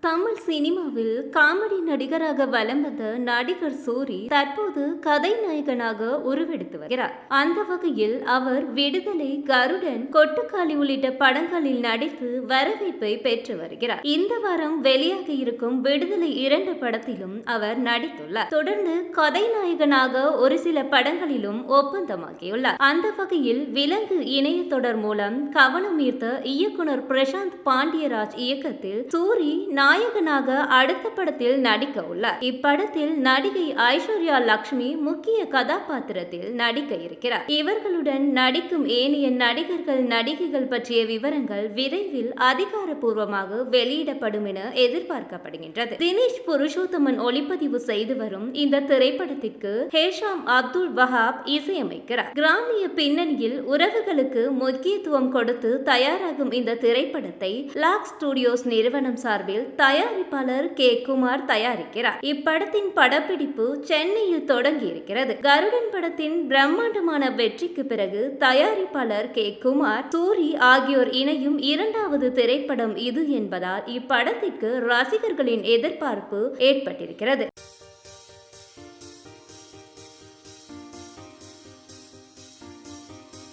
தமிழ் சினிமாவில் காமெடி நடிகராக வலம் வந்த நடிகர் சூரி தற்போது கதைநாயகனாக உருவெடுத்து வருகிறார். அந்த வகையில் அவர் விடுதலை, கருடன், கொட்டுக்காளி உள்ளிட்ட படங்களில் நடித்து வரவேற்பை பெற்று வருகிறார். இந்த வாரம் வெளியாக இருக்கும் விடுதலை 2 படத்திலும் அவர் நடித்துள்ளார். தொடர்ந்து கதைநாயகனாக ஒரு சில படங்களிலும் ஒப்பந்தமாகியுள்ளார். அந்த வகையில் விலங்கு இணைய தொடர் மூலம் கவனம் ஈர்த்த இயக்குனர் பிரசாந்த் பாண்டியராஜ் இயக்கத்தில் சூரி நாயகனாக அடுத்த படத்தில் நடிக்க உள்ளார். இப்படத்தில் நடிகை ஐஸ்வர்யா லட்சுமி முக்கிய கதாபாத்திரத்தில் நடிக்க இருக்கிறார். இவர்களுடன் நடிக்கும் ஏனைய நடிகர்கள், நடிகைகள் பற்றிய விவரங்கள் விரைவில் அதிகாரப்பூர்வமாக வெளியிடப்படும் என எதிர்பார்க்கப்படுகின்றது. தினேஷ் புருஷோத்தமன் ஒளிப்பதிவு செய்து வரும் இந்த திரைப்படத்திற்கு ஹேஷாம் அப்துல் வஹாப் இசையமைக்கிறார். கிராமிய பின்னணியில் உறவுகளுக்கு முக்கியத்துவம் கொடுத்து தயாராகும் இந்த திரைப்படத்தை லாக் ஸ்டுடியோஸ் நிறுவனம் சார்பில் தயாரிப்பாளர் கே. குமார் தயாரிக்கிறார். இப்படத்தின் படப்பிடிப்பு சென்னையில் தொடங்கி இருக்கிறது. கருடன் படத்தின் பிரம்மாண்டமான வெற்றிக்கு பிறகு தயாரிப்பாளர் கே. குமார், சூரி ஆகியோர் இணையும் 2வது திரைப்படம் இது என்பதால் இப்படத்திற்கு ரசிகர்களின் எதிர்பார்ப்பு ஏற்பட்டிருக்கிறது.